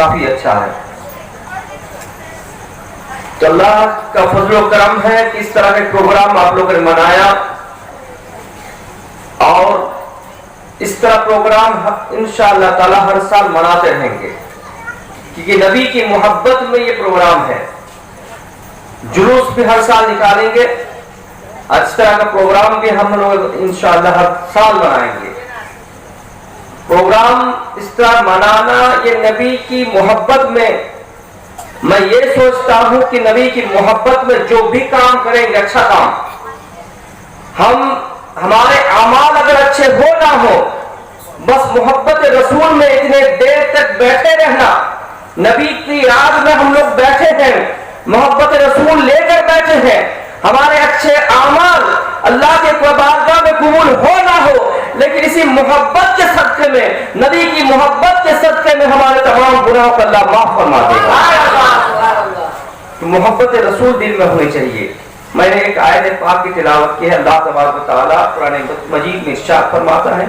کافی اچھا ہے. تو اللہ کا فضل و کرم ہے کہ اس طرح کے پروگرام آپ لوگوں نے منایا، اور اس طرح پروگرام انشاءاللہ تعالی ہر سال مناتے رہیں گے، کیونکہ نبی کی محبت میں یہ پروگرام ہے. جلوس بھی ہر سال نکالیں گے، اس طرح کا پروگرام بھی ہم لوگ انشاءاللہ ہر سال منائیں گے. پروگرام اس طرح منانا یہ نبی کی محبت میں یہ سوچتا ہوں کہ نبی کی محبت میں جو بھی کام کریں گے اچھا کام، ہمارے اعمال اگر اچھے ہو نہ ہو، بس محبت رسول میں اتنے دیر تک بیٹھے رہنا. نبی کی یاد میں ہم لوگ بیٹھے ہیں، محبت رسول لے کر بیٹھے ہیں. ہمارے اچھے اعمال اللہ کے بارگاہ میں قبول ہو نہ ہو، لیکن اسی محبت کے صدقے میں، نبی کی محبت کے صدقے میں ہمارے تمام گناہوں کو اللہ معاف فرما دے گا. تو محبت رسول دل میں ہونی چاہیے. میں نے ایک آیت پاک کی تلاوت کی ہے. اللہ تبارک و تعالیٰ قرآن مجید میں ارشاد فرماتا ہے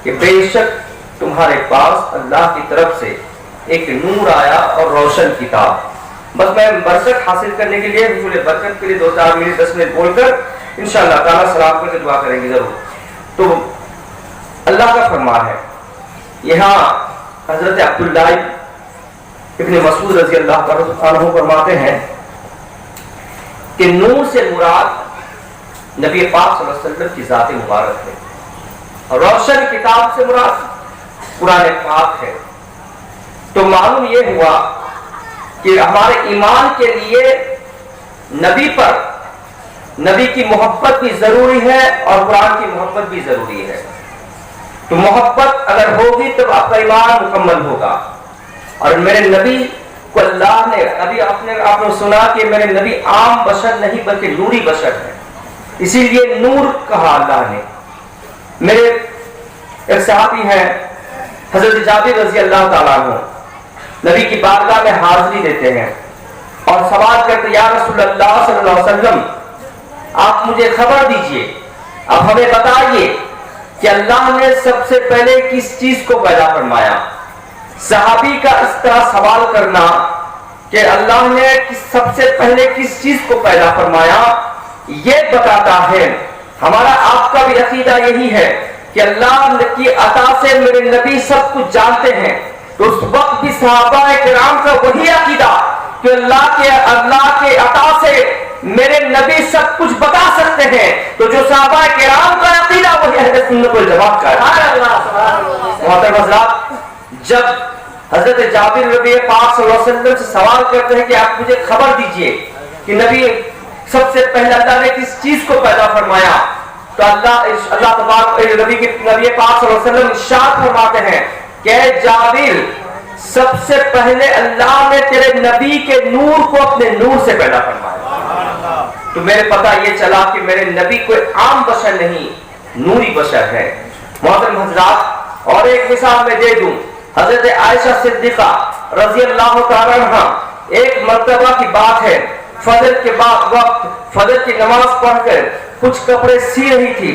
کہ بے شک تمہارے پاس اللہ کی طرف سے ایک نور آیا اور روشن کتاب. بس میں برکت حاصل کرنے کے لیے حصول برکت کے لیے 2-4 منٹ 10 منٹ بول کر انشاءاللہ تعالیٰ سلام کر کے دعا کریں گے ضرور. تو اللہ کا فرمان ہے، یہاں حضرت عبداللہ ابن مسعود رضی اللہ عنہ فرماتے ہیں کہ نور سے مراد نبی پاک صلی اللہ علیہ وسلم کی ذات مبارک ہے، روشن کتاب سے مراد قرآن پاک ہے. تو معلوم یہ ہوا کہ ہمارے ایمان کے لیے نبی پر نبی کی محبت بھی ضروری ہے اور قرآن کی محبت بھی ضروری ہے. تو محبت اگر ہوگی تو آپ کا ایمان مکمل ہوگا. اور میرے نبی کو اللہ نے، ابھی آپ نے سنا کہ میرے نبی عام بشر نہیں بلکہ نوری بشر ہے، اسی لیے نور کہا اللہ نے. میرے ایک صحابی ہیں حضرت جابر رضی اللہ تعالیٰ عنہ، نبی کی بارگاہ میں حاضری دیتے ہیں اور سوال کرتے، یا رسول اللہ صلی اللہ علیہ وسلم آپ مجھے خبر دیجئے، اب ہمیں بتائیے کہ اللہ نے سب سے پہلے کس چیز کو پیدا فرمایا. صحابی کا اس طرح سوال کرنا کہ اللہ نے سب سے پہلے کس چیز کو پیدا فرمایا، یہ بتاتا ہے ہمارا آپ کا بھی عقیدہ یہی ہے کہ اللہ کی عطا سے میرے نبی سب کچھ جانتے ہیں. تو اس وقت بھی صحابہ کرام کا وہی عقیدہ کہ اللہ کے عطا سے میرے نبی سب کچھ بتا سکتے ہیں. تو جو صحابہ کرام کا عقیدہ وہی اہل سنت والجماعت کا ہے. محترم حضرات، جب حضرت جابر نبی پاک صلی اللہ علیہ وسلم سے سوال کرتے ہیں کہ آپ مجھے خبر دیجئے کہ نبی سب سے پہلے اللہ نے کس چیز کو پیدا فرمایا، تو اللہ تبارک نبی پاک صلی اللہ علیہ وسلم ارشاد فرماتے ہیں کہ جابر سب سے پہلے اللہ نے تیرے نبی کے نور کو اپنے نور سے پیدا فرمایا. تو میرے پتہ یہ چلا کہ میرے نبی کوئی عام بشر نہیں، نوری بشر ہے. محترم حضرات، اور ایک مثال میں دے دوں، حضرت عائشہ صدیقہ رضی اللہ تعالی عنہ، ایک مرتبہ کی بات ہے، فجر کے بعد وقت فجر کی نماز پڑھ کر کچھ کپڑے سی رہی تھی،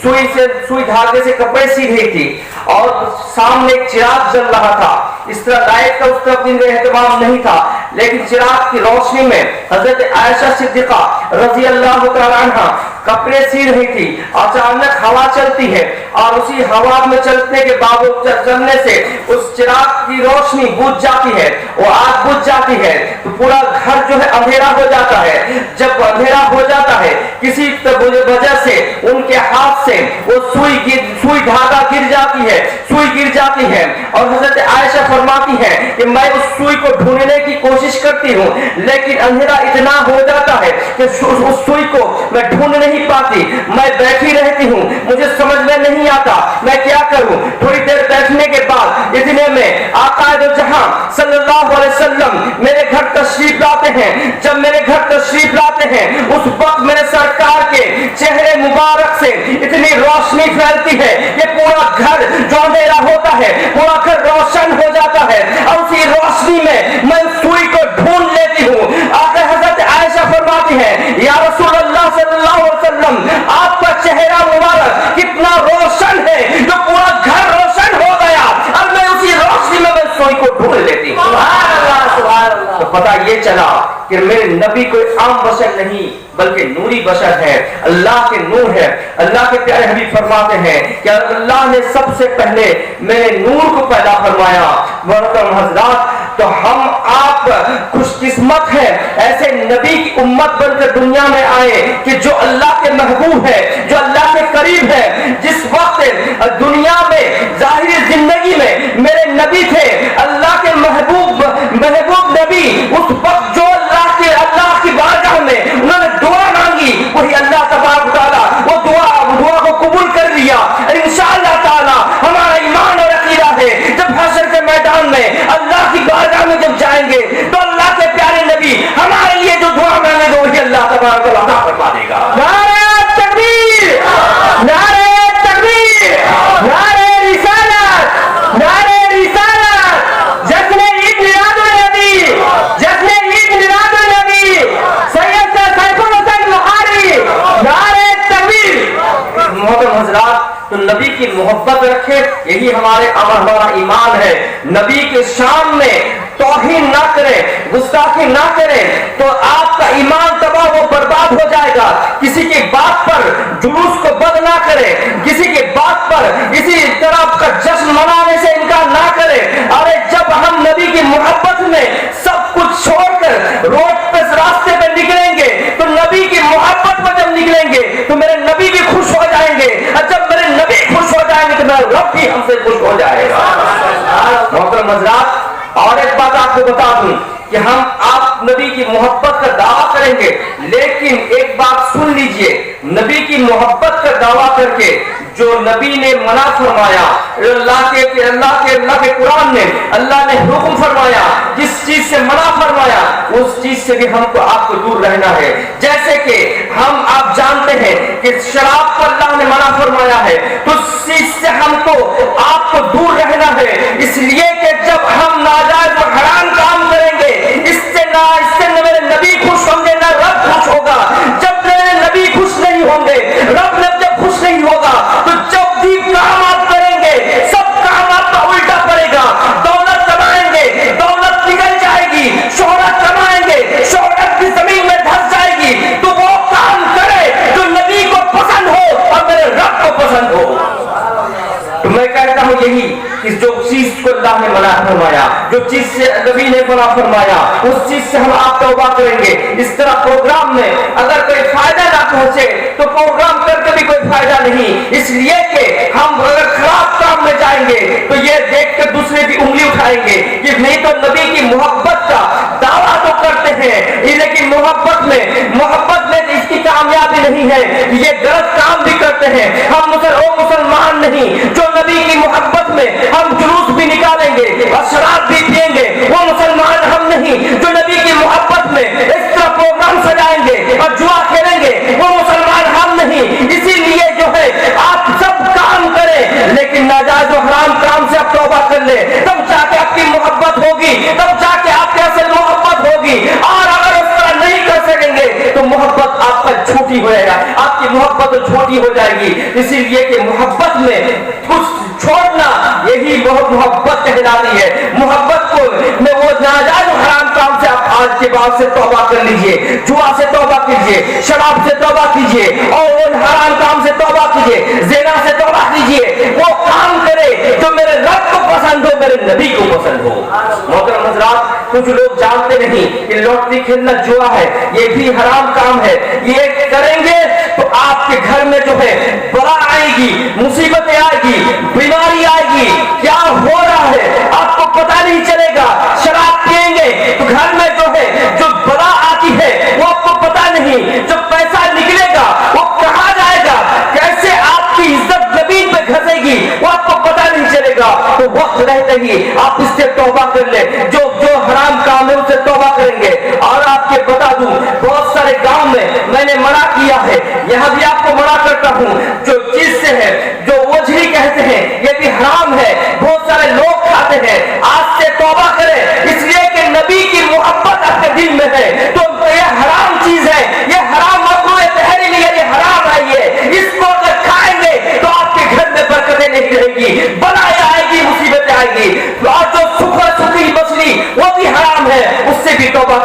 سوئی دھاگے سے کپڑے سی رہی تھی، اور سامنے ایک چراغ جل رہا تھا. اس طرح لائٹ کا اس طرف اہتمام نہیں تھا، لیکن چراغ کی روشنی میں حضرت عائشہ صدیقہ رضی اللہ تعالی عنہ کپڑے سی رہی تھی. اچانک ہوا چلتی ہے اور اسی ہوا میں چلنے کے باوجود چلنے سے اس چراغ کی روشنی بجھ جاتی ہے، وہ آگ بجھ جاتی ہے، تو پورا گھر جو ہے اندھیرا ہو جاتا ہے. جب اندھیرا ہو جاتا ہے کسی وجہ سے ان کے ہاتھ سے وہ سوئی دھاگا گر جاتی ہے اور حضرت عائشہ فرماتی ہے کہ میں اس سوئی کو ڈھونڈنے کی کوشش کرتی ہوں، لیکن اندھیرا اتنا ہو جاتا ہے کہ اس سوئی کو میں ڈھونڈ نہیں پاتی. میں بیٹھی رہتی ہوں، مجھے سمجھ میں نہیں آتا میں کیا کروں. تھوڑی دیر بیٹھنے کے بعد اتنے میں آقا دو جہاں صلی اللہ علیہ وسلم میرے گھر تشریف لاتے ہیں. جب میرے گھر تشریف لاتے ہیں اس وقت میرے سرکار کے چہرے مبارک سے اتنی روشنی پھیلتی ہے کہ پورا گھر جو اندھیرا ہوتا ہے پورا گھر روشن ہو جاتا ہے، اور اسی روشنی میں سوئی کو ڈھونڈ لیتی ہوں. آقا حضرت عائشہ فرماتی ہے یا رسول اللہ صلی اللہ علیہ وسلم آپ کا چہرہ مبارک کتنا روشن ہے جو پورا گھر روشن ہو گیا، اور میں اسی روشنی میں سوئی کو ڈھونڈ لیتی ہوں. یہ چلا کہ میرے نبی کوئی عام بشر نہیں بلکہ نوری بشر ہے، اللہ کے نور ہے۔ اللہ کے پیارے حبیب فرماتے ہیں کہ اللہ نے سب سے پہلے میرے نور کو پیدا فرمایا۔ محترم حضرات، تو ہم آپ خوش قسمت ہیں ایسے نبی کی امت بن کر دنیا میں آئے کہ جو اللہ کے محبوب ہے، جو اللہ کے قریب ہے۔ جس وقت دنیا میں ظاہری زندگی میں میرے نبی تھے، اللہ کے محبوب نبی، اس وقت جو اللہ کی بارگاہ میں انہوں نے دعا مانگی، وہی اللہ تبارک و تعالیٰ وہ دعا کو قبول کر لیا۔ انشاءاللہ تعالیٰ ہمارا ایمان اور عقیدہ ہے جب حشر کے میدان میں اللہ کی بارگاہ میں جب جائیں گے تو اللہ کے پیارے نبی ہمارے لیے جو دعا مانگے گا وہی اللہ تبارک و تعالیٰ فرما دے گا۔ نعرہ تکبیر، نعرہ تکبیر، نعرہ رسالت، نعرہ رسالت، جشن عید میلاد النبی، جشن عید میلاد النبی، سید سیف الحسین بخاری، نعرہ تکبیر۔ محترم حضرات، تو نبی کی محبت رکھے، یہی ہمارا ایمان ہے۔ نبی کے شان میں توہین نہ کرے، گستاخی نہ کرے تو آپ کا ایمان تباہ و برباد ہو جائے گا۔ کسی کی بات پر جلوس کو بد نہ کرے، کسی کی بات پر اسی طرح کا جشن منانے سے انکار نہ کرے۔ ارے جب ہم نبی کی محبت میں سب کچھ چھوڑ کر روڈ پہ راستے پہ نکلیں گے تو نبی کی محبت میں جب نکلیں گے تو میرے نبی بھی خوش ہو جائیں گے، اور جب میرے نبی خوش ہو جائیں گے تو میرا رب بھی ہم سے خوش ہو جائے گا۔ محترم حضرات، اور ایک بات آپ کو بتا دوں کہ ہم آپ نبی کی محبت کا دعویٰ کریں گے، لیکن ایک بات سن لیجئے، نبی کی محبت کا دعویٰ کر کے جو نبی نے منع فرمایا، اللہ کے قرآن میں اللہ نے حکم فرمایا، جس چیز سے منع فرمایا اس چیز سے بھی ہم کو آپ کو دور رہنا ہے۔ جیسے کہ آپ جانتے ہیں کہ شراب کو اللہ نے منع فرمایا ہے، تو اس چیز سے ہم کو آپ کو دور رہنا ہے، اس لیے کہ جب ہم ناجائز و حرام کام کریں گے اس سے نہ میرے نبی خوش ہوں گے نہ رب خوش ہوگا۔ جب میرے نبی خوش نہیں ہوں گے، رب جب خوش نہیں ہوگا تو جب بھی کام آپ کریں گے سب کام آپ کا الٹا پڑے گا۔ دولت کمائیں گے، دولت نکل جائے گی، شہرت کمائیں گے، شہرت کی زمین میں دھس جائے گی، تو وہ کام کرے جو نبی کو پسند ہو اور میرے رب کو پسند ہو۔ تو میں کہتا ہوں یہی کہ جو چیز کو اللہ نے منع فرمایا، جو چیز سے نبی نے منع فرمایا اس چیز سے ہم آپ توبہ کریں گے۔ اس طرح پروگرام میں اگر کوئی فائدہ نہ پہنچے تو پروگرام کر کے بھی کوئی فائدہ نہیں، اس لیے کہ ہم اگر خراب کام میں جائیں گے تو یہ دیکھ کر دوسرے بھی انگلی اٹھائیں گے کہ نہیں تو نبی کی محبت کا دعویٰ تو کرتے ہیں لیکن محبت میں اس کی کامیابی نہیں ہے، یہ غلط کام بھی کرتے ہیں۔ ہم مسلمان نہیں جو نبی کی محبت میں ہم جلوس بھی نکالیں گے اور شراب بھی پئیں گے، وہ مسلمان ہم نہیں جو نبی کی محبت میں اس طرح پروگرام سجائیں گے اور جوا کھیلیں گے، وہ مسلمان ہم نہیں۔ اسی لیے جو ہے آپ سب کام کریں لیکن ناجائز و حرام کام سے آپ توبہ کر لیں، تب جا کے آپ کی محبت ہوگی، تب جا کے آپ کے اصل محبت ہوگی۔ اور اگر اس طرح نہیں کر سکیں گے تو محبت آپ کا جھوٹی ہو جائے گا، آپ کی محبت جھوٹی ہو جائے گی۔ اسی لیے کہ محبت میں کچھ چھوڑنا یہی بہت محبت کہلاتی ہے۔ محبت کو میں وہ ناجائز و حرام کام سے آپ آج کے بعد سے توبہ کر لیجئے، جوا سے توبہ کیجئے، شراب سے توبہ کیجئے اور ان حرام کام سے توبہ کیجئے، زنا سے توبہ کیجئے۔ وہ کام کرے جو میرے رب کو پسند ہو، میرے نبی کو پسند ہو۔ محترم حضرات، کچھ لوگ جانتے نہیں کہ لوٹری کھیلنا جوا ہے، یہ بھی حرام کام ہے، یہ کریں گے تو آپ کے گھر میں جو ہے بلا آئے گی، مصیبتیں آئے گی، بیماری آئے گی، کیا ہو رہا ہے آپ کو پتہ نہیں چلے گا۔ شراب پئیں گے تو گھر میں جو ہے جو بلا آتی ہے وہ آپ کو پتہ نہیں، جو پیسہ نکلے گا وہ کہاں جائے گا، کیسے آپ کی عزت زمین پہ گھسے گی وہ آپ کو پتہ نہیں چلے گا۔ تو وقت رہتے ہی آپ اس سے توبہ کر لیں، جو حرام کام ہے ان سے توبہ کریں گے۔ اور آپ کے بتا دوں بہت سارے گاؤں میں نے منع کیا ہے، یہاں بھی آپ کو منع کرتا ہوں، جو چیز سے ہے جو اوجھلی کہتے ہیں یہ بھی حرام ہے، بہت سارے لوگ کھاتے ہیں۔ آج سے توبہ کریں، اس لیے کہ نبی کی محبت آپ کے دل میں ہے تو یہ حرام چیز ہے، یہ حرام مکروہ تحریمی ہے، یہ حرام ہے، یہ اس کو اگر کھائیں گے تو آپ کے گھر میں برکتیں نہیں رہے گی، بلائیں آئے گی، مصیبتیں آئے گی۔ اور جو سکھی مچھلی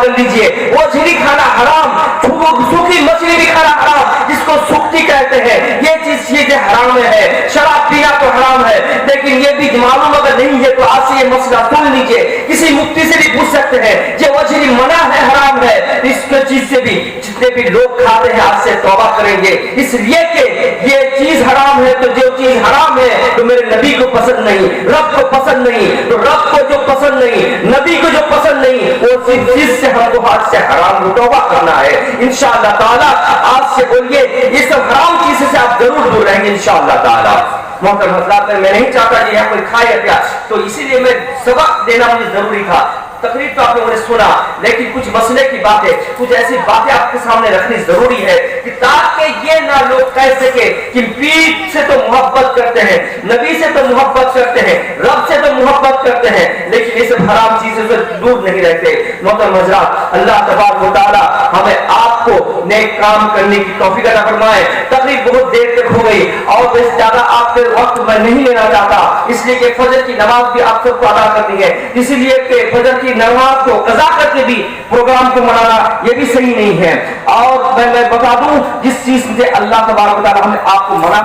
کر لیجئے. وہ جھلی کھانا حرام, سوکھی مچھلی بھی کھانا حرام, جس کو سکتی کہتے ہیں, یہ چیزیں حرام ہے. شراب پینا تو حرام ہے, لیکن یہ بھی معلوم اگر نہیں ہے تو آج سے یہ مسئلہ سن لیجئے. کسی مفتی سے بھی پوچھ سکتے ہیں یہ مچھلی منع ہے, حرام ہے. اس چیز سے بھی جتنے بھی لوگ کھاتے ہیں آج سے توبہ کریں گے, اس لیے کہ یہ چیز حرام ہے. تو جو چیز حرام ہے تو میرے نبی کو پسند نہیں, رب کو پسند نہیں. تو رب کو جو پسند نہیں, نبی کو جو پسند نہیں, وہ چیز سے ہم کو آج سے حرام کو توبہ کرنا ہے انشاءاللہ تعالی. آج سے بولیے یہ سب حرام چیزیں سے آپ ضرور دور رہیں گے انشاءاللہ تعالی. محترم حضرات, میں نہیں چاہتا کہ یہاں کوئی کھائے یا پیا, تو اسی لیے میں سبق دینا مجھے ضروری تھا. تقریر تو آپ لوگوں نے سنا, لیکن کچھ مسئلے کی باتیں, کچھ ایسی باتیں آپ کے سامنے رکھنی ضروری ہے کہ تاکہ یہ نہ لوگ کہہ سکے کہ پیر سے تو محبت کرتے ہیں, نبی سے تو محبت کرتے ہیں, رب سے تو محبت کرتے ہیں, لیکن یہ سب حرام چیزوں سے دور نہیں رہتے. محترم حضرات, اللہ تبارک و تعالی ہمیں آپ کو نیک کام کرنے کی توفیق عطا فرمائے. تقریر بہت دیر تک ہو گئی اور بس زیادہ آپ کے وقت میں نہیں لینا چاہتا, اس لیے کہ فجر کی نماز بھی آپ سب کو ادا کرنی ہے. اسی لیے کہ فجر کی نماز کو قضا کر کے بھی پروگرام کو منانا یہ بھی صحیح نہیں ہے. اور میں بتا دوں جس چیز سے اللہ تبارک و تعالی ہمیں آپ کو منع